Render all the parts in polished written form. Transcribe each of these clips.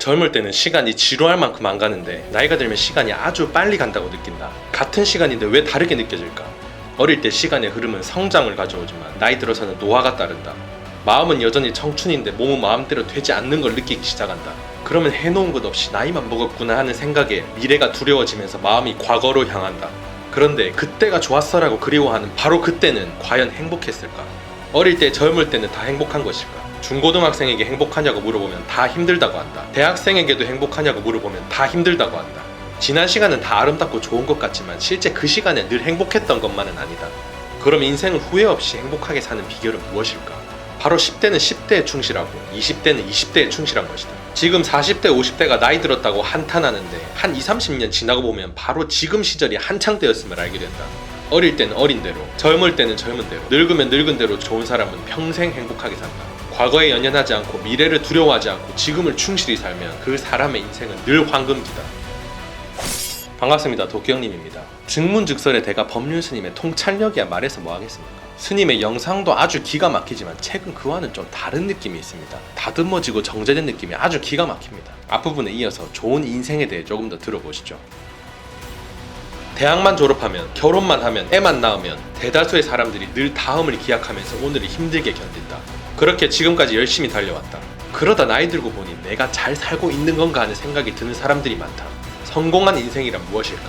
젊을 때는 시간이 지루할 만큼 안 가는데 나이가 들면 시간이 아주 빨리 간다고 느낀다. 같은 시간인데 왜 다르게 느껴질까? 어릴 때 시간의 흐름은 성장을 가져오지만 나이 들어서는 노화가 따른다. 마음은 여전히 청춘인데 몸은 마음대로 되지 않는 걸 느끼기 시작한다. 그러면 해놓은 것 없이 나이만 먹었구나 하는 생각에 미래가 두려워지면서 마음이 과거로 향한다. 그런데 그때가 좋았어라고 그리워하는 바로 그때는 과연 행복했을까? 어릴 때 젊을 때는 다 행복한 것일까? 중고등학생에게 행복하냐고 물어보면 다 힘들다고 한다. 대학생에게도 행복하냐고 물어보면 다 힘들다고 한다. 지난 시간은 다 아름답고 좋은 것 같지만 실제 그 시간에 늘 행복했던 것만은 아니다. 그럼 인생을 후회 없이 행복하게 사는 비결은 무엇일까? 바로 10대는 10대에 충실하고 20대는 20대에 충실한 것이다. 지금 40대, 50대가 나이 들었다고 한탄하는데 한 20, 30년 지나고 보면 바로 지금 시절이 한창 때였음을 알게 된다. 어릴 때는 어린 대로, 젊을 때는 젊은 대로, 늙으면 늙은 대로 좋은 사람은 평생 행복하게 산다. 과거에 연연하지 않고 미래를 두려워하지 않고 지금을 충실히 살면 그 사람의 인생은 늘 황금기다. 반갑습니다. 도끼형님입니다. 증문즉설의 대가 법률스님의 통찰력이야 말해서 뭐하겠습니까? 스님의 영상도 아주 기가 막히지만 책은 그와는 좀 다른 느낌이 있습니다. 다듬어지고 정제된 느낌이 아주 기가 막힙니다. 앞부분에 이어서 좋은 인생에 대해 조금 더 들어보시죠. 대학만 졸업하면, 결혼만 하면, 애만 낳으면 대다수의 사람들이 늘 다음을 기약하면서 오늘을 힘들게 견딘다. 그렇게 지금까지 열심히 달려왔다. 그러다 나이 들고 보니 내가 잘 살고 있는 건가 하는 생각이 드는 사람들이 많다. 성공한 인생이란 무엇일까?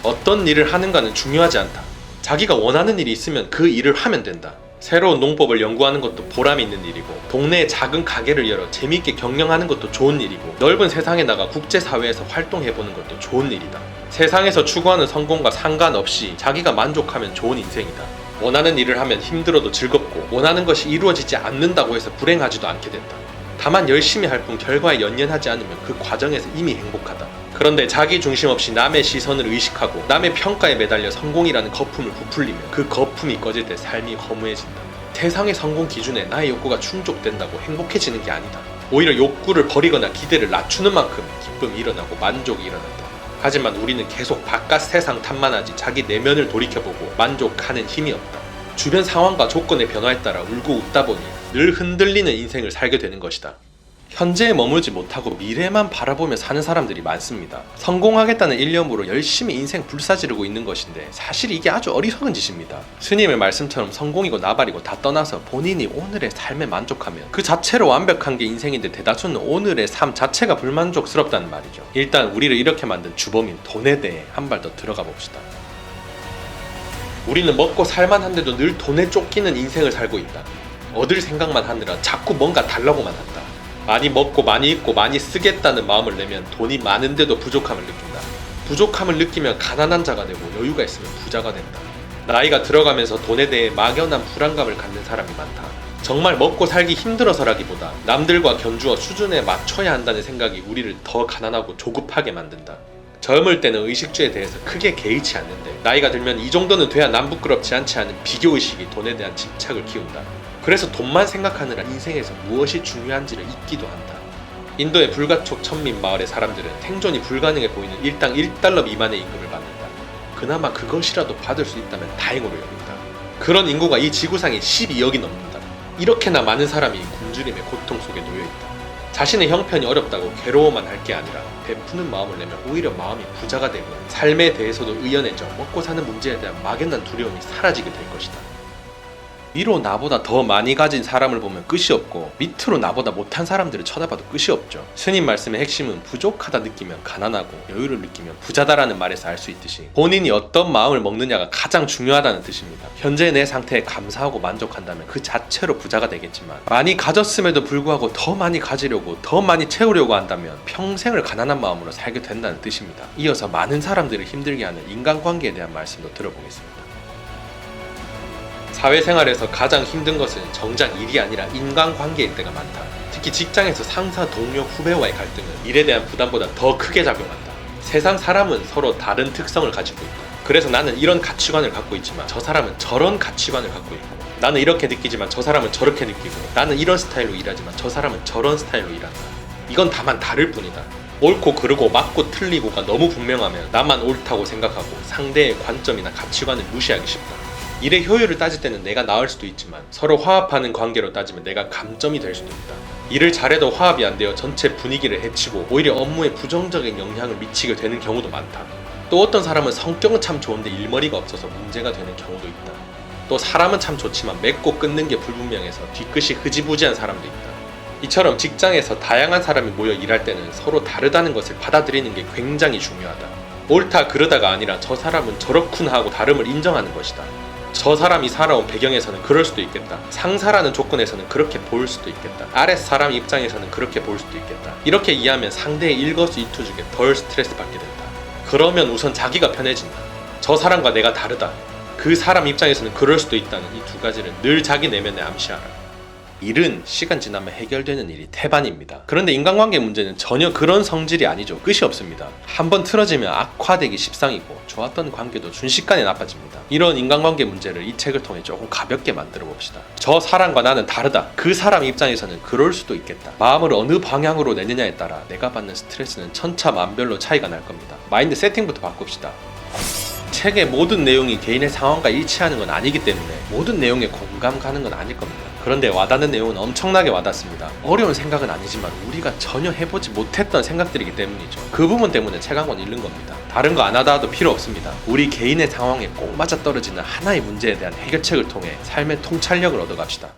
어떤 일을 하는가는 중요하지 않다. 자기가 원하는 일이 있으면 그 일을 하면 된다. 새로운 농법을 연구하는 것도 보람 있는 일이고, 동네에 작은 가게를 열어 재미있게 경영하는 것도 좋은 일이고, 넓은 세상에 나가 국제사회에서 활동해보는 것도 좋은 일이다. 세상에서 추구하는 성공과 상관없이 자기가 만족하면 좋은 인생이다. 원하는 일을 하면 힘들어도 즐겁고, 원하는 것이 이루어지지 않는다고 해서 불행하지도 않게 된다. 다만 열심히 할 뿐 결과에 연연하지 않으면 그 과정에서 이미 행복하다. 그런데 자기 중심 없이 남의 시선을 의식하고 남의 평가에 매달려 성공이라는 거품을 부풀리면 그 거품이 꺼질 때 삶이 허무해진다. 세상의 성공 기준에 나의 욕구가 충족된다고 행복해지는 게 아니다. 오히려 욕구를 버리거나 기대를 낮추는 만큼 기쁨이 일어나고 만족이 일어난다. 하지만 우리는 계속 바깥 세상 탓만 하지 자기 내면을 돌이켜보고 만족하는 힘이 없다. 주변 상황과 조건의 변화에 따라 울고 웃다 보니 늘 흔들리는 인생을 살게 되는 것이다. 현재에 머물지 못하고 미래만 바라보며 사는 사람들이 많습니다. 성공하겠다는 일념으로 열심히 인생 불사지르고 있는 것인데 사실 이게 아주 어리석은 짓입니다. 스님의 말씀처럼 성공이고 나발이고 다 떠나서 본인이 오늘의 삶에 만족하면 그 자체로 완벽한 게 인생인데 대다수는 오늘의 삶 자체가 불만족스럽다는 말이죠. 일단 우리를 이렇게 만든 주범인 돈에 대해 한 발 더 들어가 봅시다. 우리는 먹고 살만한데도 늘 돈에 쫓기는 인생을 살고 있다. 얻을 생각만 하느라 자꾸 뭔가 달라고만 한다. 많이 먹고 많이 입고 많이 쓰겠다는 마음을 내면 돈이 많은데도 부족함을 느낀다. 부족함을 느끼면 가난한 자가 되고 여유가 있으면 부자가 된다. 나이가 들어가면서 돈에 대해 막연한 불안감을 갖는 사람이 많다. 정말 먹고 살기 힘들어서라기보다 남들과 견주어 수준에 맞춰야 한다는 생각이 우리를 더 가난하고 조급하게 만든다. 젊을 때는 의식주에 대해서 크게 개의치 않는데 나이가 들면 이 정도는 돼야 남 부끄럽지 않지 않은 비교의식이 돈에 대한 집착을 키운다. 그래서 돈만 생각하느라 인생에서 무엇이 중요한지를 잊기도 한다. 인도의 불가촉 천민 마을의 사람들은 생존이 불가능해 보이는 일당 1달러 미만의 임금을 받는다. 그나마 그것이라도 받을 수 있다면 다행으로 여긴다. 그런 인구가 이 지구상에 12억이 넘는다. 이렇게나 많은 사람이 굶주림의 고통 속에 놓여있다. 자신의 형편이 어렵다고 괴로워만 할 게 아니라 베푸는 마음을 내면 오히려 마음이 부자가 되고 삶에 대해서도 의연해져 먹고 사는 문제에 대한 막연한 두려움이 사라지게 될 것이다. 위로 나보다 더 많이 가진 사람을 보면 끝이 없고 밑으로 나보다 못한 사람들을 쳐다봐도 끝이 없죠. 스님 말씀의 핵심은 부족하다 느끼면 가난하고 여유를 느끼면 부자다라는 말에서 알 수 있듯이 본인이 어떤 마음을 먹느냐가 가장 중요하다는 뜻입니다. 현재 내 상태에 감사하고 만족한다면 그 자체로 부자가 되겠지만 많이 가졌음에도 불구하고 더 많이 가지려고 더 많이 채우려고 한다면 평생을 가난한 마음으로 살게 된다는 뜻입니다. 이어서 많은 사람들을 힘들게 하는 인간관계에 대한 말씀도 들어보겠습니다. 사회생활에서 가장 힘든 것은 정작 일이 아니라 인간관계일 때가 많다. 특히 직장에서 상사, 동료, 후배와의 갈등은 일에 대한 부담보다 더 크게 작용한다. 세상 사람은 서로 다른 특성을 가지고 있다. 그래서 나는 이런 가치관을 갖고 있지만 저 사람은 저런 가치관을 갖고 있고, 나는 이렇게 느끼지만 저 사람은 저렇게 느끼고, 나는 이런 스타일로 일하지만 저 사람은 저런 스타일로 일한다. 이건 다만 다를 뿐이다. 옳고 그르고 맞고 틀리고가 너무 분명하면 나만 옳다고 생각하고 상대의 관점이나 가치관을 무시하기 쉽다. 일의 효율을 따질 때는 내가 나을 수도 있지만 서로 화합하는 관계로 따지면 내가 감점이 될 수도 있다. 일을 잘해도 화합이 안 되어 전체 분위기를 해치고 오히려 업무에 부정적인 영향을 미치게 되는 경우도 많다. 또 어떤 사람은 성격은 참 좋은데 일머리가 없어서 문제가 되는 경우도 있다. 또 사람은 참 좋지만 맺고 끊는 게 불분명해서 뒤끝이 흐지부지한 사람도 있다. 이처럼 직장에서 다양한 사람이 모여 일할 때는 서로 다르다는 것을 받아들이는 게 굉장히 중요하다. 옳다 그르다가 아니라 저 사람은 저렇군 하고 다름을 인정하는 것이다. 저 사람이 살아온 배경에서는 그럴 수도 있겠다. 상사라는 조건에서는 그렇게 보일 수도 있겠다. 아랫 사람 입장에서는 그렇게 볼 수도 있겠다. 이렇게 이해하면 상대의 일거수일투족에 덜 스트레스 받게 된다. 그러면 우선 자기가 편해진다. 저 사람과 내가 다르다. 그 사람 입장에서는 그럴 수도 있다는 이 두 가지를 늘 자기 내면에 암시하라. 일은 시간 지나면 해결되는 일이 태반입니다. 그런데 인간관계 문제는 전혀 그런 성질이 아니죠. 끝이 없습니다. 한번 틀어지면 악화되기 십상이고 좋았던 관계도 순식간에 나빠집니다. 이런 인간관계 문제를 이 책을 통해 조금 가볍게 만들어 봅시다. 저 사람과 나는 다르다. 그 사람 입장에서는 그럴 수도 있겠다. 마음을 어느 방향으로 내느냐에 따라 내가 받는 스트레스는 천차만별로 차이가 날 겁니다. 마인드 세팅부터 바꿉시다. 책의 모든 내용이 개인의 상황과 일치하는 건 아니기 때문에 모든 내용에 공감 가는 건 아닐 겁니다. 그런데 와닿는 내용은 엄청나게 와닿습니다. 어려운 생각은 아니지만 우리가 전혀 해보지 못했던 생각들이기 때문이죠. 그 부분 때문에 책 한 권 읽는 겁니다. 다른 거 안 하다도 필요 없습니다. 우리 개인의 상황에 꼭 맞아떨어지는 하나의 문제에 대한 해결책을 통해 삶의 통찰력을 얻어갑시다.